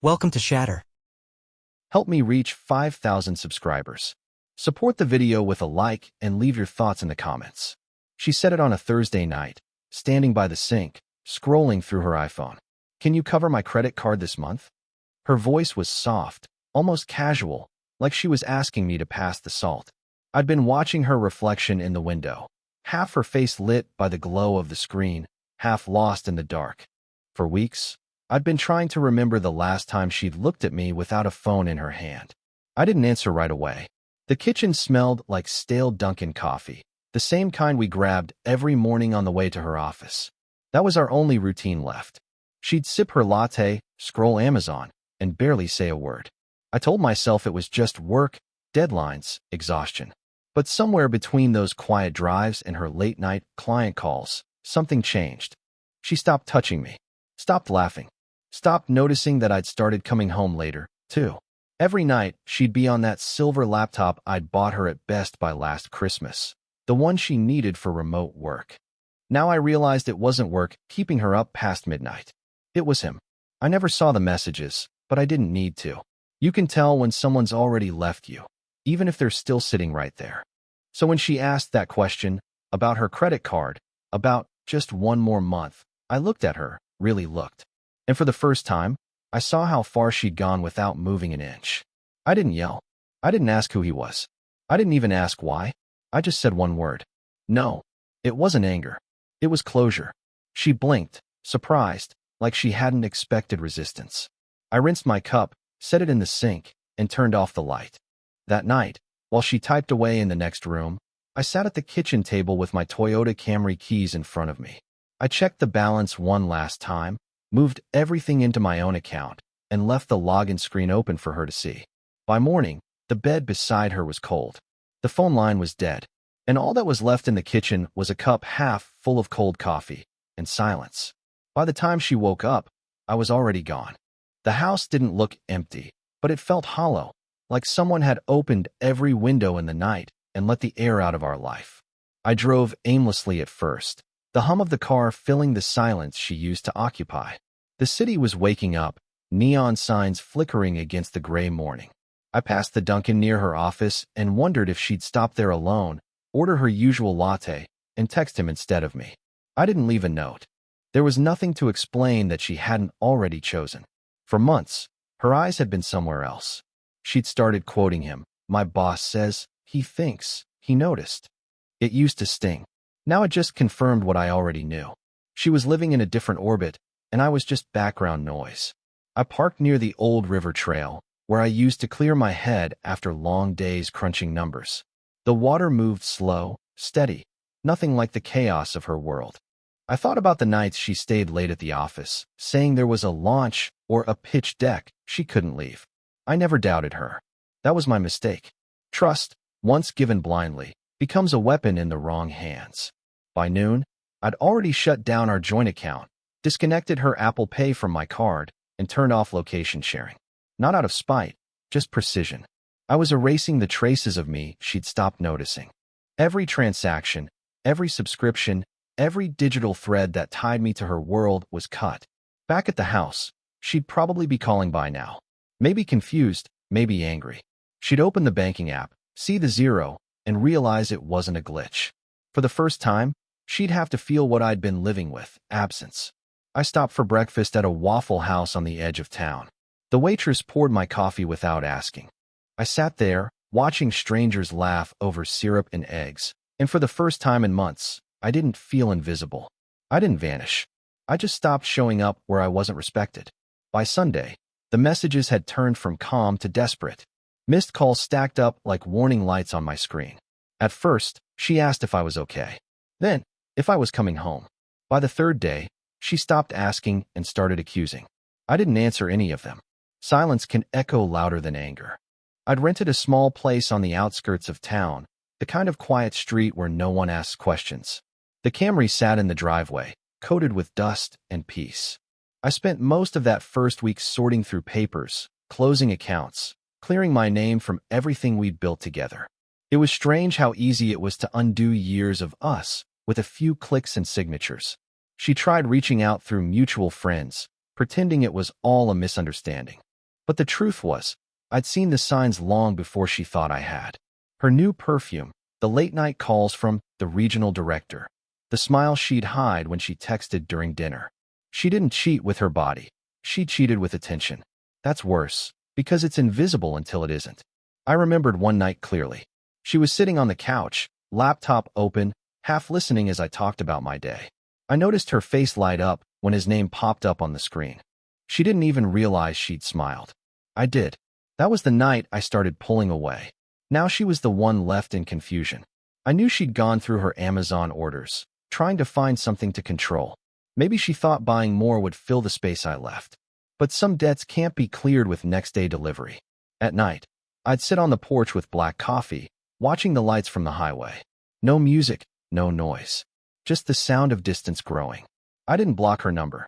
Welcome to Shatter. Help me reach 5,000 subscribers. Support the video with a like and leave your thoughts in the comments. She said it on a Thursday night, standing by the sink, scrolling through her iPhone. Can you cover my credit card this month? Her voice was soft, almost casual, like she was asking me to pass the salt. I'd been watching her reflection in the window, half her face lit by the glow of the screen, half lost in the dark. For weeks, I'd been trying to remember the last time she'd looked at me without a phone in her hand. I didn't answer right away. The kitchen smelled like stale Dunkin' coffee, the same kind we grabbed every morning on the way to her office. That was our only routine left. She'd sip her latte, scroll Amazon, and barely say a word. I told myself it was just work, deadlines, exhaustion. But somewhere between those quiet drives and her late-night client calls, something changed. She stopped touching me, stopped laughing, stopped noticing that I'd started coming home later, too. Every night, she'd be on that silver laptop I'd bought her at Best Buy last Christmas, the one she needed for remote work. Now I realized it wasn't work keeping her up past midnight. It was him. I never saw the messages, but I didn't need to. You can tell when someone's already left you, even if they're still sitting right there. So when she asked that question, about her credit card, about just one more month, I looked at her, really looked. And for the first time, I saw how far she'd gone without moving an inch. I didn't yell. I didn't ask who he was. I didn't even ask why. I just said one word. No. It wasn't anger. It was closure. She blinked, surprised, like she hadn't expected resistance. I rinsed my cup, set it in the sink, and turned off the light. That night, while she typed away in the next room, I sat at the kitchen table with my Toyota Camry keys in front of me. I checked the balance one last time, moved everything into my own account, and left the login screen open for her to see. By morning, the bed beside her was cold. The phone line was dead, and all that was left in the kitchen was a cup half full of cold coffee and silence. By the time she woke up, I was already gone. The house didn't look empty, but it felt hollow, like someone had opened every window in the night and let the air out of our life. I drove aimlessly at first, the hum of the car filling the silence she used to occupy. The city was waking up, neon signs flickering against the gray morning. I passed the Dunkin' near her office and wondered if she'd stop there alone, order her usual latte, and text him instead of me. I didn't leave a note. There was nothing to explain that she hadn't already chosen. For months, her eyes had been somewhere else. She'd started quoting him. My boss says, he thinks, he noticed. It used to sting. Now it just confirmed what I already knew. She was living in a different orbit, and I was just background noise. I parked near the old river trail, where I used to clear my head after long days crunching numbers. The water moved slow, steady, nothing like the chaos of her world. I thought about the nights she stayed late at the office, saying there was a launch or a pitch deck she couldn't leave. I never doubted her. That was my mistake. Trust, once given blindly, becomes a weapon in the wrong hands. By noon, I'd already shut down our joint account, disconnected her Apple Pay from my card, and turned off location sharing. Not out of spite, just precision. I was erasing the traces of me she'd stopped noticing. Every transaction, every subscription, every digital thread that tied me to her world was cut. Back at the house, she'd probably be calling by now. Maybe confused, maybe angry. She'd open the banking app, see the zero, and realize it wasn't a glitch. For the first time, she'd have to feel what I'd been living with, absence. I stopped for breakfast at a Waffle House on the edge of town. The waitress poured my coffee without asking. I sat there, watching strangers laugh over syrup and eggs, and for the first time in months, I didn't feel invisible. I didn't vanish. I just stopped showing up where I wasn't respected. By Sunday, the messages had turned from calm to desperate. Missed calls stacked up like warning lights on my screen. At first, she asked if I was okay. Then, if I was coming home. By the third day, she stopped asking and started accusing. I didn't answer any of them. Silence can echo louder than anger. I'd rented a small place on the outskirts of town, the kind of quiet street where no one asks questions. The Camry sat in the driveway, coated with dust and peace. I spent most of that first week sorting through papers, closing accounts, clearing my name from everything we'd built together. It was strange how easy it was to undo years of us with a few clicks and signatures. She tried reaching out through mutual friends, pretending it was all a misunderstanding. But the truth was, I'd seen the signs long before she thought I had. Her new perfume, the late-night calls from the regional director, the smile she'd hide when she texted during dinner. She didn't cheat with her body. She cheated with attention. That's worse, because it's invisible until it isn't. I remembered one night clearly. She was sitting on the couch, laptop open, half listening as I talked about my day. I noticed her face light up when his name popped up on the screen. She didn't even realize she'd smiled. I did. That was the night I started pulling away. Now she was the one left in confusion. I knew she'd gone through her Amazon orders, trying to find something to control. Maybe she thought buying more would fill the space I left. But some debts can't be cleared with next-day delivery. At night, I'd sit on the porch with black coffee, watching the lights from the highway. No music, no noise. Just the sound of distance growing. I didn't block her number.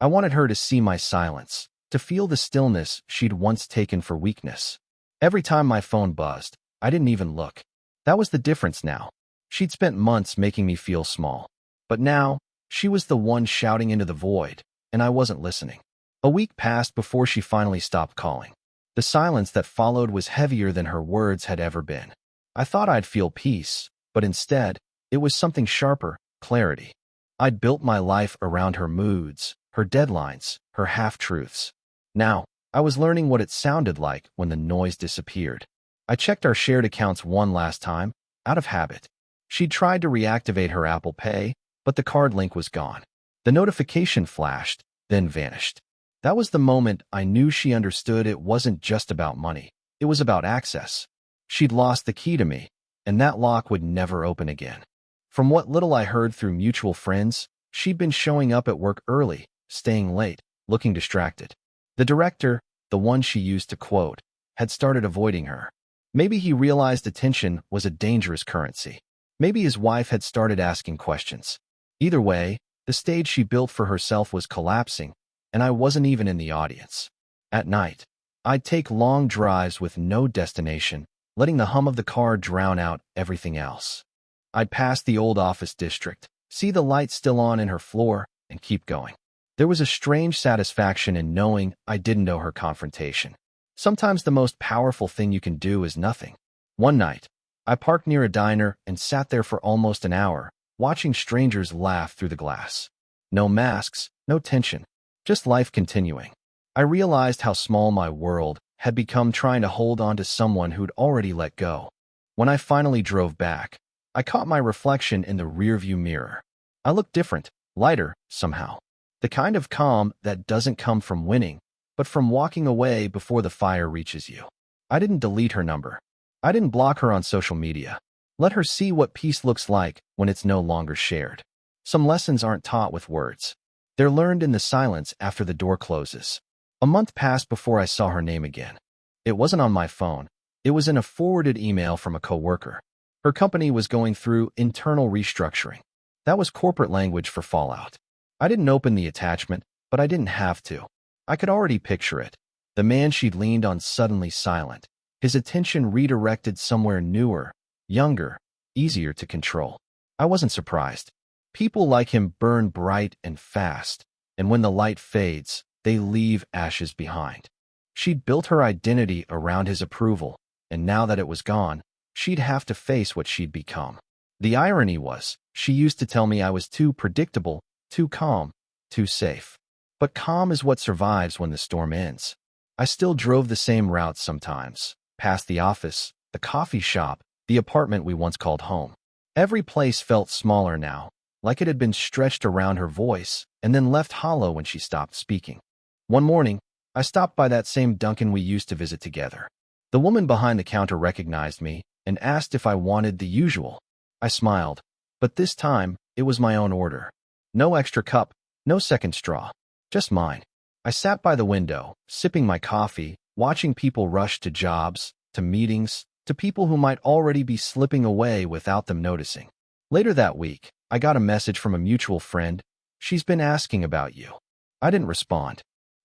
I wanted her to see my silence, to feel the stillness she'd once taken for weakness. Every time my phone buzzed, I didn't even look. That was the difference now. She'd spent months making me feel small. But now, she was the one shouting into the void, and I wasn't listening. A week passed before she finally stopped calling. The silence that followed was heavier than her words had ever been. I thought I'd feel peace, but instead, it was something sharper, clarity. I'd built my life around her moods, her deadlines, her half-truths. Now, I was learning what it sounded like when the noise disappeared. I checked our shared accounts one last time, out of habit. She'd tried to reactivate her Apple Pay, but the card link was gone. The notification flashed, then vanished. That was the moment I knew she understood it wasn't just about money. It was about access. She'd lost the key to me, and that lock would never open again. From what little I heard through mutual friends, she'd been showing up at work early, staying late, looking distracted. The director, the one she used to quote, had started avoiding her. Maybe he realized attention was a dangerous currency. Maybe his wife had started asking questions. Either way, the stage she built for herself was collapsing, and I wasn't even in the audience. At night, I'd take long drives with no destination, letting the hum of the car drown out everything else. I'd pass the old office district, see the lights still on in her floor, and keep going. There was a strange satisfaction in knowing I didn't owe her confrontation. Sometimes the most powerful thing you can do is nothing. One night, I parked near a diner and sat there for almost an hour, watching strangers laugh through the glass. No masks, no tension, just life continuing. I realized how small my world had become trying to hold on to someone who'd already let go. When I finally drove back, I caught my reflection in the rearview mirror. I looked different, lighter, somehow. The kind of calm that doesn't come from winning, but from walking away before the fire reaches you. I didn't delete her number. I didn't block her on social media. Let her see what peace looks like when it's no longer shared. Some lessons aren't taught with words. They're learned in the silence after the door closes. A month passed before I saw her name again. It wasn't on my phone. It was in a forwarded email from a coworker. Her company was going through internal restructuring. That was corporate language for fallout. I didn't open the attachment, but I didn't have to. I could already picture it. The man she'd leaned on suddenly silent, his attention redirected somewhere newer, younger, easier to control. I wasn't surprised. People like him burn bright and fast, and when the light fades, they leave ashes behind. She'd built her identity around his approval, and now that it was gone, she'd have to face what she'd become. The irony was, she used to tell me I was too predictable, too calm, too safe. But calm is what survives when the storm ends. I still drove the same routes sometimes, past the office, the coffee shop, the apartment we once called home. Every place felt smaller now, like it had been stretched around her voice and then left hollow when she stopped speaking. One morning, I stopped by that same Dunkin' we used to visit together. The woman behind the counter recognized me and asked if I wanted the usual. I smiled, but this time, it was my own order. No extra cup, no second straw, just mine. I sat by the window, sipping my coffee, watching people rush to jobs, to meetings, to people who might already be slipping away without them noticing. Later that week, I got a message from a mutual friend. "She's been asking about you." I didn't respond.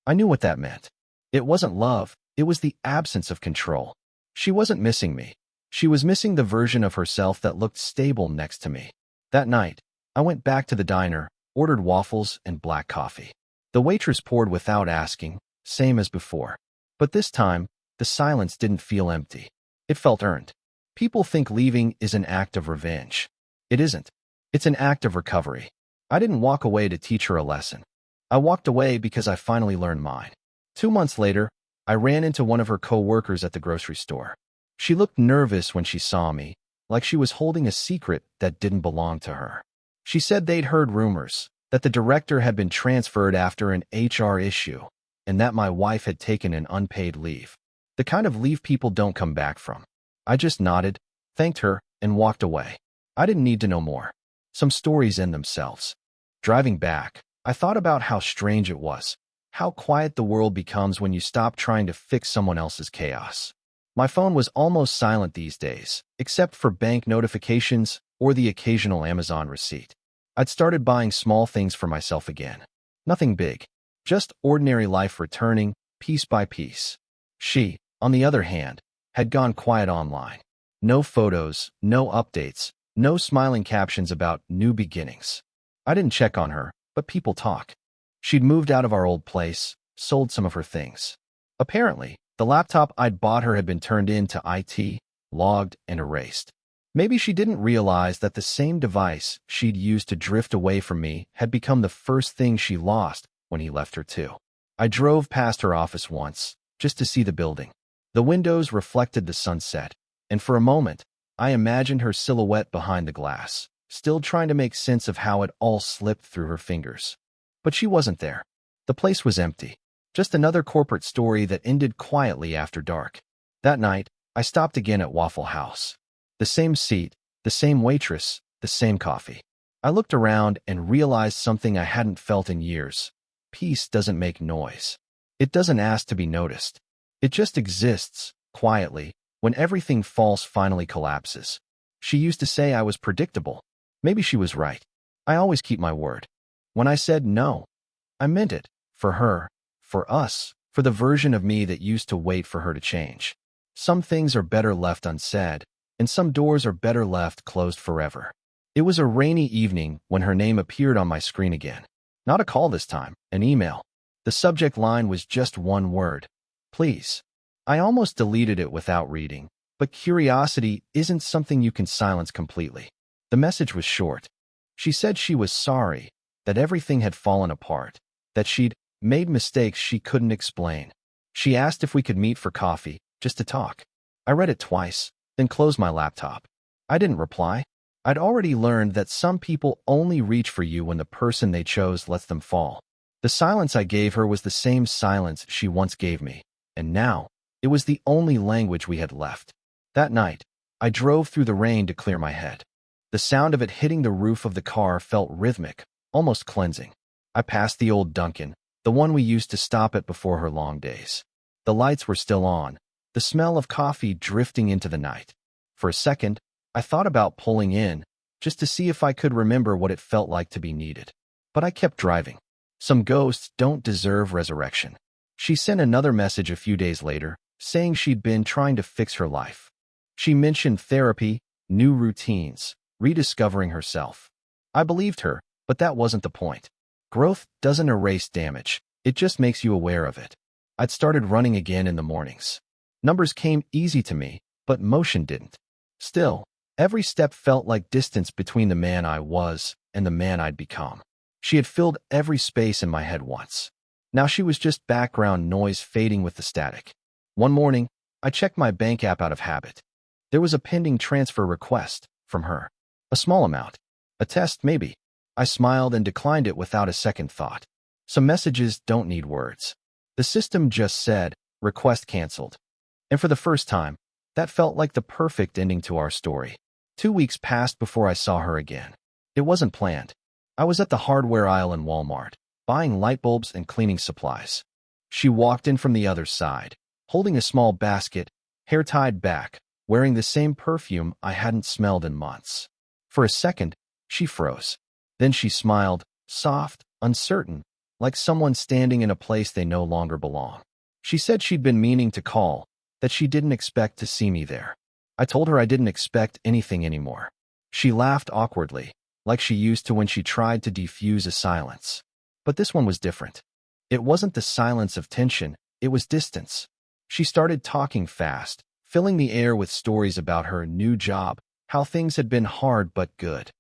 I knew what that meant. It wasn't love, it was the absence of control. She wasn't missing me. She was missing the version of herself that looked stable next to me. That night, I went back to the diner, ordered waffles and black coffee. The waitress poured without asking, same as before. But this time, the silence didn't feel empty. It felt earned. People think leaving is an act of revenge. It isn't. It's an act of recovery. I didn't walk away to teach her a lesson. I walked away because I finally learned mine. 2 months later, I ran into one of her co-workers at the grocery store. She looked nervous when she saw me, like she was holding a secret that didn't belong to her. She said they'd heard rumors that the director had been transferred after an HR issue, and that my wife had taken an unpaid leave. The kind of leave people don't come back from. I just nodded, thanked her, and walked away. I didn't need to know more. Some stories end themselves. Driving back, I thought about how strange it was, how quiet the world becomes when you stop trying to fix someone else's chaos. My phone was almost silent these days, except for bank notifications or the occasional Amazon receipt. I'd started buying small things for myself again. Nothing big, just ordinary life returning, piece by piece. She, on the other hand, had gone quiet online. No photos, no updates, no smiling captions about new beginnings. I didn't check on her, but people talk. She'd moved out of our old place, sold some of her things. Apparently, the laptop I'd bought her had been turned into IT, logged, and erased. Maybe she didn't realize that the same device she'd used to drift away from me had become the first thing she lost when he left her too. I drove past her office once, just to see the building. The windows reflected the sunset, and for a moment, I imagined her silhouette behind the glass, still trying to make sense of how it all slipped through her fingers. But she wasn't there. The place was empty. Just another corporate story that ended quietly after dark. That night, I stopped again at Waffle House. The same seat, the same waitress, the same coffee. I looked around and realized something I hadn't felt in years. Peace doesn't make noise. It doesn't ask to be noticed. It just exists, quietly, when everything false finally collapses. She used to say I was predictable. Maybe she was right. I always keep my word. When I said no, I meant it. For her, for us, for the version of me that used to wait for her to change. Some things are better left unsaid, and some doors are better left closed forever. It was a rainy evening when her name appeared on my screen again. Not a call this time, an email. The subject line was just one word. Please. I almost deleted it without reading, but curiosity isn't something you can silence completely. The message was short. She said she was sorry, that everything had fallen apart, that she'd made mistakes she couldn't explain. She asked if we could meet for coffee, just to talk. I read it twice, then closed my laptop. I didn't reply. I'd already learned that some people only reach for you when the person they chose lets them fall. The silence I gave her was the same silence she once gave me, and now, it was the only language we had left. That night, I drove through the rain to clear my head. The sound of it hitting the roof of the car felt rhythmic, almost cleansing. I passed the old Dunkin', the one we used to stop at before her long days. The lights were still on, the smell of coffee drifting into the night. For a second, I thought about pulling in, just to see if I could remember what it felt like to be needed. But I kept driving. Some ghosts don't deserve resurrection. She sent another message a few days later, saying she'd been trying to fix her life. She mentioned therapy, new routines, rediscovering herself. I believed her, but that wasn't the point. Growth doesn't erase damage, it just makes you aware of it. I'd started running again in the mornings. Numbers came easy to me, but motion didn't. Still, every step felt like distance between the man I was and the man I'd become. She had filled every space in my head once. Now she was just background noise fading with the static. One morning, I checked my bank app out of habit. There was a pending transfer request from her. A small amount. A test, maybe. I smiled and declined it without a second thought. Some messages don't need words. The system just said, request canceled. And for the first time, that felt like the perfect ending to our story. 2 weeks passed before I saw her again. It wasn't planned. I was at the hardware aisle in Walmart, buying light bulbs and cleaning supplies. She walked in from the other side, holding a small basket, hair tied back, wearing the same perfume I hadn't smelled in months. For a second, she froze. Then she smiled, soft, uncertain, like someone standing in a place they no longer belong. She said she'd been meaning to call, that she didn't expect to see me there. I told her I didn't expect anything anymore. She laughed awkwardly, like she used to when she tried to defuse a silence. But this one was different. It wasn't the silence of tension, it was distance. She started talking fast, filling the air with stories about her new job, how things had been hard but good.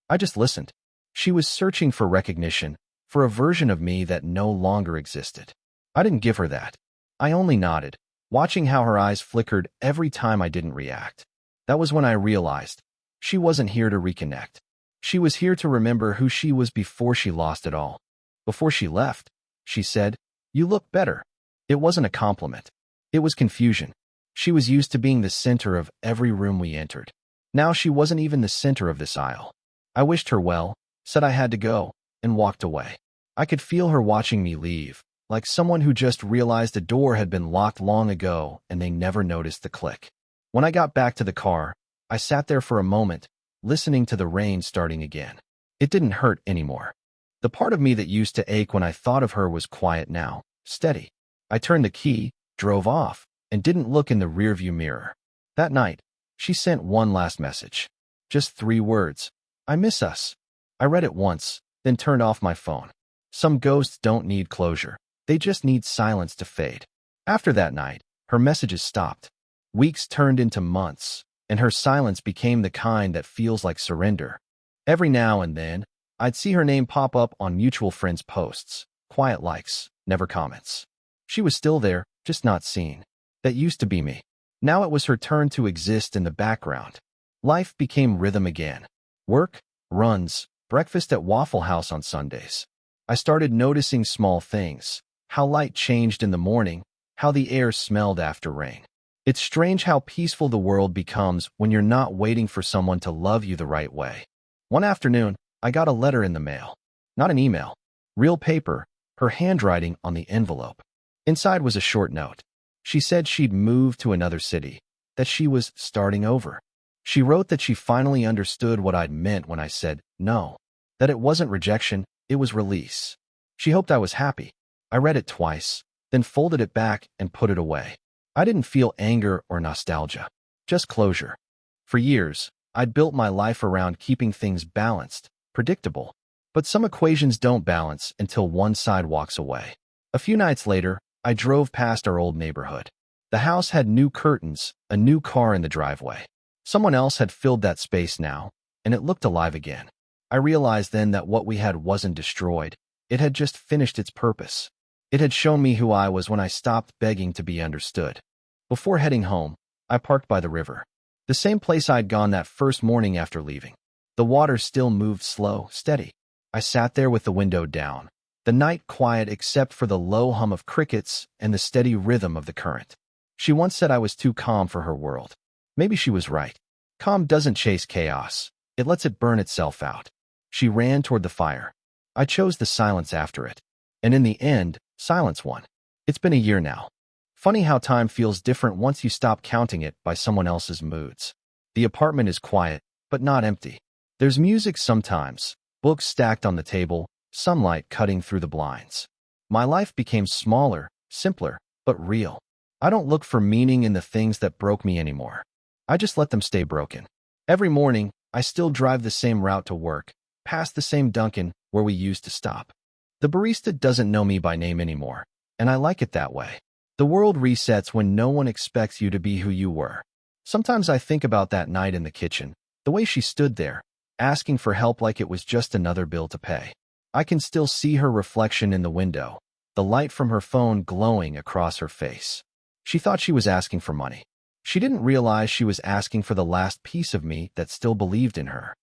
I just listened. She was searching for recognition, for a version of me that no longer existed. I didn't give her that. I only nodded, watching how her eyes flickered every time I didn't react. That was when I realized she wasn't here to reconnect. She was here to remember who she was before she lost it all. Before she left, she said, "You look better." It wasn't a compliment. It was confusion. She was used to being the center of every room we entered. Now she wasn't even the center of this aisle. I wished her well, said I had to go, and walked away. I could feel her watching me leave, like someone who just realized a door had been locked long ago and they never noticed the click. When I got back to the car, I sat there for a moment, listening to the rain starting again. It didn't hurt anymore. The part of me that used to ache when I thought of her was quiet now, steady. I turned the key, drove off, and didn't look in the rearview mirror. That night, she sent one last message. Just 3 words. "I miss us." I read it once, then turned off my phone. Some ghosts don't need closure. They just need silence to fade. After that night, her messages stopped. Weeks turned into months, and her silence became the kind that feels like surrender. Every now and then, I'd see her name pop up on mutual friends' posts. Quiet likes, never comments. She was still there, just not seen. That used to be me. Now it was her turn to exist in the background. Life became rhythm again. Work, runs, breakfast at Waffle House on Sundays. I started noticing small things, how light changed in the morning, how the air smelled after rain. It's strange how peaceful the world becomes when you're not waiting for someone to love you the right way. One afternoon, I got a letter in the mail. Not an email. Real paper, her handwriting on the envelope. Inside was a short note. She said she'd moved to another city, that she was starting over. She wrote that she finally understood what I'd meant when I said no, that it wasn't rejection, it was release. She hoped I was happy. I read it twice, then folded it back and put it away. I didn't feel anger or nostalgia, just closure. For years, I'd built my life around keeping things balanced, predictable. But some equations don't balance until one side walks away. A few nights later, I drove past our old neighborhood. The house had new curtains, a new car in the driveway. Someone else had filled that space now, and it looked alive again. I realized then that what we had wasn't destroyed. It had just finished its purpose. It had shown me who I was when I stopped begging to be understood. Before heading home, I parked by the river. The same place I'd gone that first morning after leaving. The water still moved slow, steady. I sat there with the window down, the night quiet except for the low hum of crickets and the steady rhythm of the current. She once said I was too calm for her world. Maybe she was right. Calm doesn't chase chaos. It lets it burn itself out. She ran toward the fire. I chose the silence after it. And in the end, silence won. It's been a year now. Funny how time feels different once you stop counting it by someone else's moods. The apartment is quiet, but not empty. There's music sometimes, books stacked on the table, sunlight cutting through the blinds. My life became smaller, simpler, but real. I don't look for meaning in the things that broke me anymore. I just let them stay broken. Every morning, I still drive the same route to work, past the same Dunkin' where we used to stop. The barista doesn't know me by name anymore, and I like it that way. The world resets when no one expects you to be who you were. Sometimes I think about that night in the kitchen, the way she stood there, asking for help like it was just another bill to pay. I can still see her reflection in the window, the light from her phone glowing across her face. She thought she was asking for money. She didn't realize she was asking for the last piece of me that still believed in her.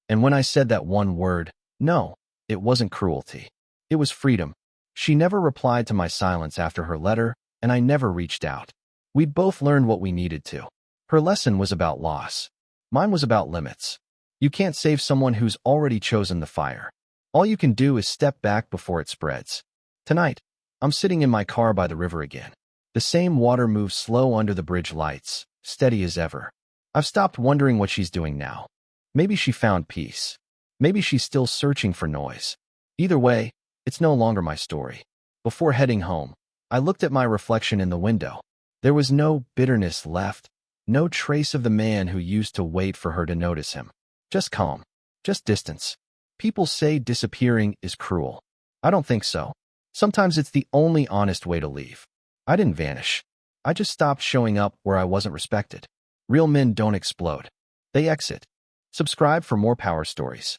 And when I said that one word, no, it wasn't cruelty. It was freedom. She never replied to my silence after her letter, and I never reached out. We'd both learned what we needed to. Her lesson was about loss. Mine was about limits. You can't save someone who's already chosen the fire. All you can do is step back before it spreads. Tonight, I'm sitting in my car by the river again. The same water moves slow under the bridge lights, steady as ever. I've stopped wondering what she's doing now. Maybe she found peace. Maybe she's still searching for noise. Either way, it's no longer my story. Before heading home, I looked at my reflection in the window. There was no bitterness left, no trace of the man who used to wait for her to notice him. Just calm, just distance. People say disappearing is cruel. I don't think so. Sometimes it's the only honest way to leave. I didn't vanish. I just stopped showing up where I wasn't respected. Real men don't explode. They exit. Subscribe for more power stories.